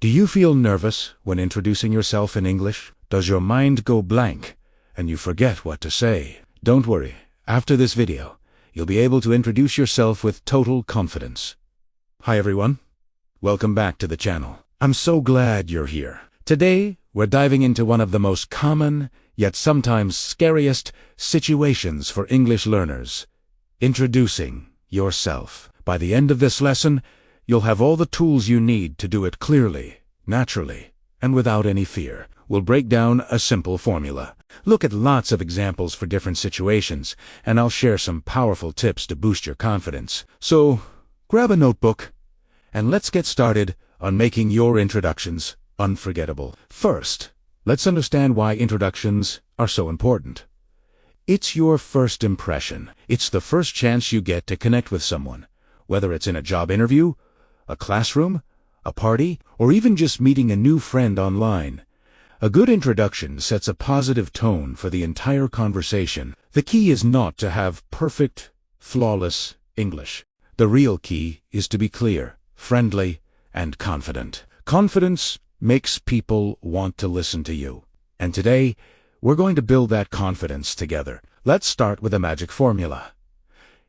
Do you feel nervous when introducing yourself in English? Does your mind go blank and you forget what to say? Don't worry, after this video, you'll be able to introduce yourself with total confidence. Hi everyone, welcome back to the channel. I'm so glad you're here. Today, we're diving into one of the most common, yet sometimes scariest, situations for English learners. Introducing yourself. By the end of this lesson, you'll have all the tools you need to do it clearly, naturally, and without any fear. We'll break down a simple formula. Look at lots of examples for different situations, and I'll share some powerful tips to boost your confidence. So, grab a notebook, and let's get started on making your introductions unforgettable. First, let's understand why introductions are so important. It's your first impression. It's the first chance you get to connect with someone, whether it's in a job interview, a classroom, a party, or even just meeting a new friend online. A good introduction sets a positive tone for the entire conversation. The key is not to have perfect, flawless English. The real key is to be clear, friendly, and confident. Confidence makes people want to listen to you. And today, we're going to build that confidence together. Let's start with a magic formula.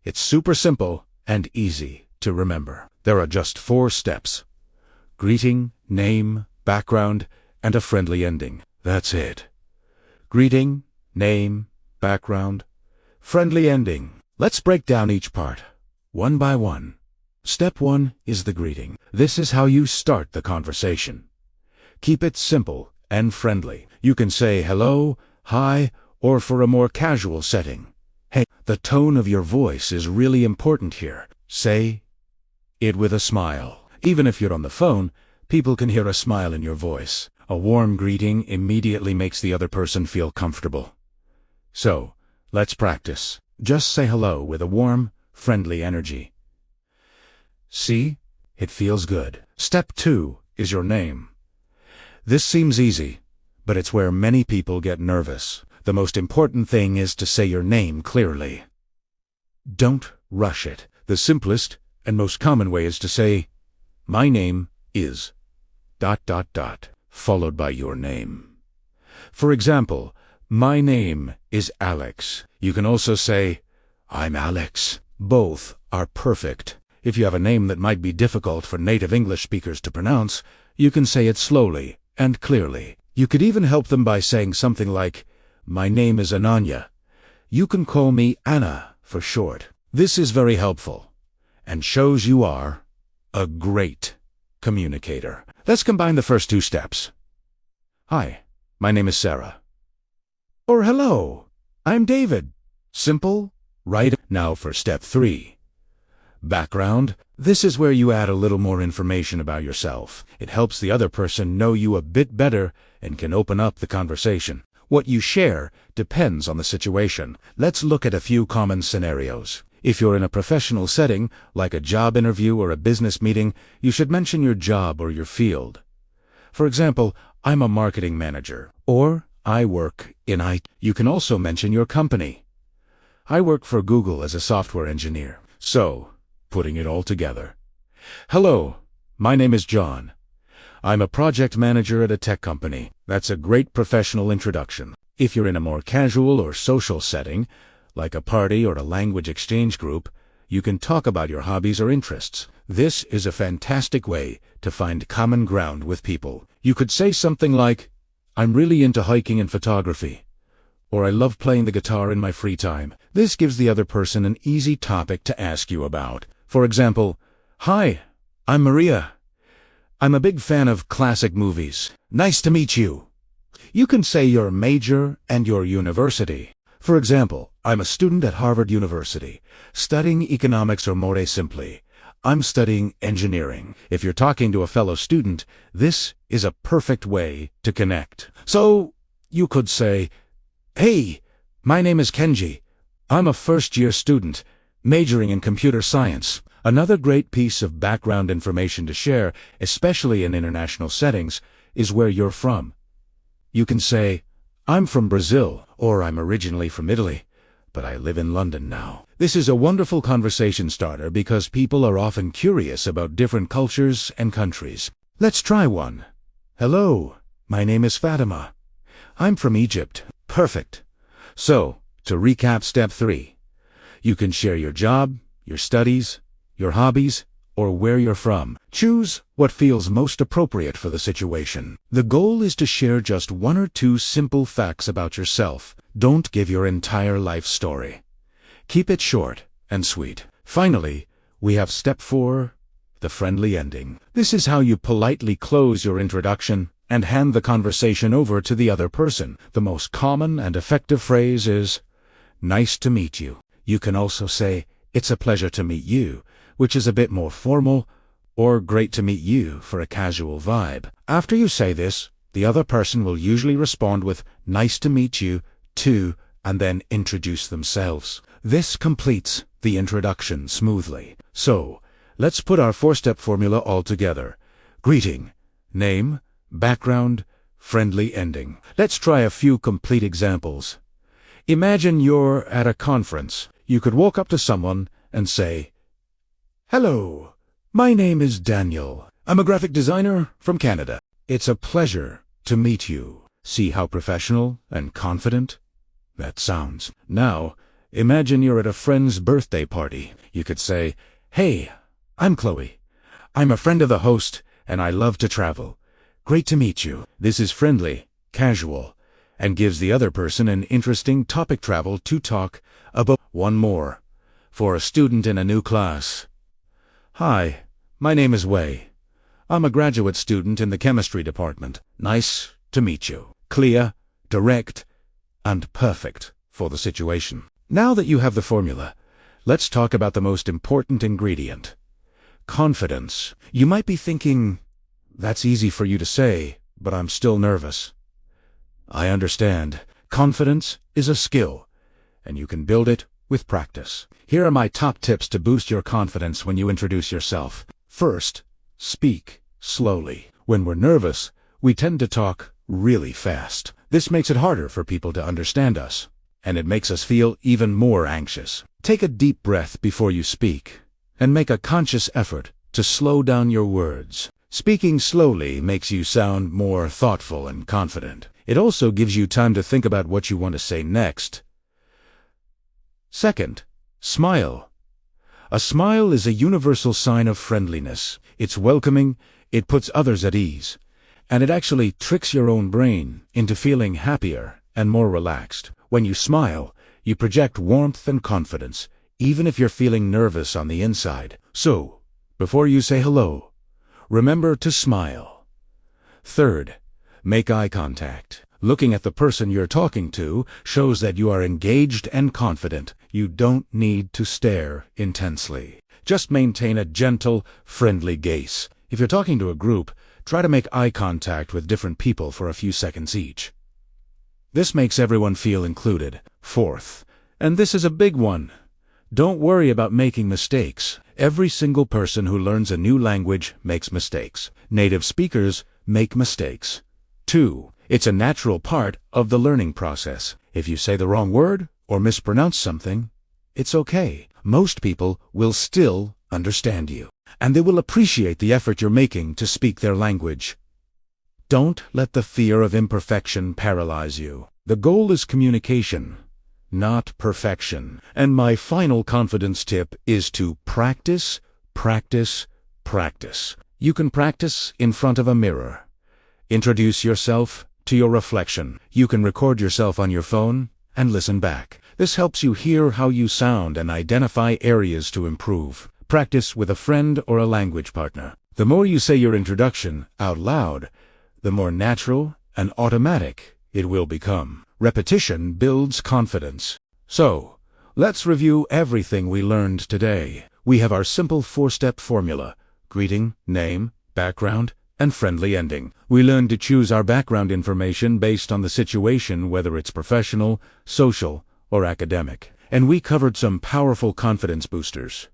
It's super simple and easy to remember. There are just 4 steps: greeting, name, background, and a friendly ending. That's it. Greeting, name, background, friendly ending. Let's break down each part, one by one. Step 1 is the greeting. This is how you start the conversation. Keep it simple and friendly. You can say hello, hi, or for a more casual setting, hey. The tone of your voice is really important here. Say it with a smile. Even if you're on the phone, people can hear a smile in your voice. A warm greeting immediately makes the other person feel comfortable. So, let's practice. Just say hello with a warm, friendly energy. See? It feels good. Step 2 is your name. This seems easy, but it's where many people get nervous. The most important thing is to say your name clearly. Don't rush it. The simplest and most common way is to say, "My name is ... followed by your name. For example, my name is Alex. You can also say, "I'm Alex." Both are perfect. If you have a name that might be difficult for native English speakers to pronounce, you can say it slowly and clearly. You could even help them by saying something like, "My name is Ananya. You can call me Anna for short." This is very helpful and shows you are a great communicator. Let's combine the first 2 steps. Hi, my name is Sarah. Or hello, I'm David. Simple, right? Now for step 3. Background. This is where you add a little more information about yourself. It helps the other person know you a bit better and can open up the conversation. What you share depends on the situation. Let's look at a few common scenarios. If you're in a professional setting, like a job interview or a business meeting, you should mention your job or your field. For example, I'm a marketing manager, or I work in IT. You can also mention your company. I work for Google as a software engineer. So, putting it all together. Hello, my name is John. I'm a project manager at a tech company. That's a great professional introduction. If you're in a more casual or social setting, like a party or a language exchange group, you can talk about your hobbies or interests. This is a fantastic way to find common ground with people. You could say something like, "I'm really into hiking and photography," or "I love playing the guitar in my free time." This gives the other person an easy topic to ask you about. For example, "Hi, I'm Maria. I'm a big fan of classic movies. Nice to meet you." You can say your major and your university. For example, "I'm a student at Harvard University, studying economics," or more simply, "I'm studying engineering." If you're talking to a fellow student, this is a perfect way to connect. So, you could say, "Hey, my name is Kenji. I'm a first-year student, majoring in computer science." Another great piece of background information to share, especially in international settings, is where you're from. You can say, "I'm from Brazil," or "I'm originally from Italy, but I live in London now." This is a wonderful conversation starter because people are often curious about different cultures and countries. Let's try one. Hello, my name is Fatima. I'm from Egypt. Perfect. So, to recap step 3, you can share your job, your studies, your hobbies, or where you're from. Choose what feels most appropriate for the situation. The goal is to share just 1 or 2 simple facts about yourself. Don't give your entire life story. Keep it short and sweet. Finally, we have step 4, the friendly ending. This is how you politely close your introduction and hand the conversation over to the other person. The most common and effective phrase is, "Nice to meet you." You can also say, "It's a pleasure to meet you," which is a bit more formal, or "Great to meet you" for a casual vibe. After you say this, the other person will usually respond with, "Nice to meet you, too," and then introduce themselves. This completes the introduction smoothly. So, let's put our 4-step formula all together. Greeting, name, background, friendly ending. Let's try a few complete examples. Imagine you're at a conference. You could walk up to someone and say, "Hello, my name is Daniel. I'm a graphic designer from Canada. It's a pleasure to meet you." See how professional and confident that sounds. Now, imagine you're at a friend's birthday party. You could say, "Hey, I'm Chloe. I'm a friend of the host, and I love to travel. Great to meet you." This is friendly, casual, and gives the other person an interesting topic travel to talk about. One more. For a student in a new class. "Hi, my name is Wei. I'm a graduate student in the chemistry department. Nice to meet you." Clear, direct, and perfect for the situation. Now that you have the formula, let's talk about the most important ingredient. Confidence. You might be thinking, "That's easy for you to say, but I'm still nervous." I understand. Confidence is a skill, and you can build it with practice. Here are my top tips to boost your confidence when you introduce yourself. First, speak slowly. When we're nervous, we tend to talk really fast. This makes it harder for people to understand us, and it makes us feel even more anxious. Take a deep breath before you speak, and make a conscious effort to slow down your words. Speaking slowly makes you sound more thoughtful and confident. It also gives you time to think about what you want to say next. Second, smile. A smile is a universal sign of friendliness. It's welcoming, it puts others at ease, and it actually tricks your own brain into feeling happier and more relaxed. When you smile, you project warmth and confidence, even if you're feeling nervous on the inside. So, before you say hello, remember to smile. Third, make eye contact. Looking at the person you're talking to shows that you are engaged and confident. You don't need to stare intensely. Just maintain a gentle, friendly gaze. If you're talking to a group, try to make eye contact with different people for a few seconds each. This makes everyone feel included. Fourth, and this is a big one, don't worry about making mistakes. Every single person who learns a new language makes mistakes. Native speakers make mistakes, too. It's a natural part of the learning process. If you say the wrong word or mispronounce something, it's okay. Most people will still understand you, and they will appreciate the effort you're making to speak their language. Don't let the fear of imperfection paralyze you. The goal is communication, not perfection. And my final confidence tip is to practice, practice, practice. You can practice in front of a mirror. Introduce yourself to your reflection. You can record yourself on your phone and listen back. This helps you hear how you sound and identify areas to improve. Practice with a friend or a language partner. The more you say your introduction out loud, the more natural and automatic it will become. Repetition builds confidence. So, let's review everything we learned today. We have our simple 4-step formula: greeting, name, background, and friendly ending. We learned to choose our background information based on the situation, whether it's professional, social, or academic. And we covered some powerful confidence boosters.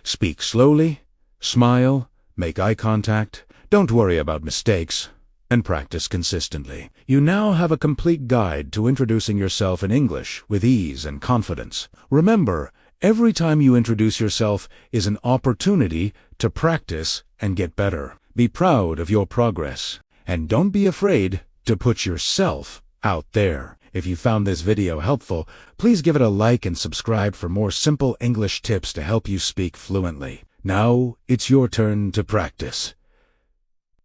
Speak slowly, smile, make eye contact, don't worry about mistakes, and practice consistently. You now have a complete guide to introducing yourself in English with ease and confidence. Remember, every time you introduce yourself is an opportunity to practice and get better. Be proud of your progress. And don't be afraid to put yourself out there. If you found this video helpful, please give it a like and subscribe for more simple English tips to help you speak fluently. Now, it's your turn to practice.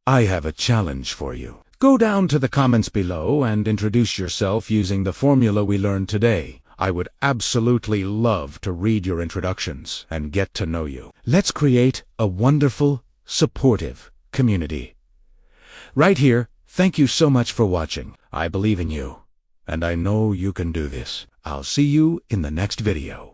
I have a challenge for you. Go down to the comments below and introduce yourself using the formula we learned today. I would absolutely love to read your introductions and get to know you. Let's create a wonderful, supportive community. Right here, thank you so much for watching. I believe in you, and I know you can do this. I'll see you in the next video.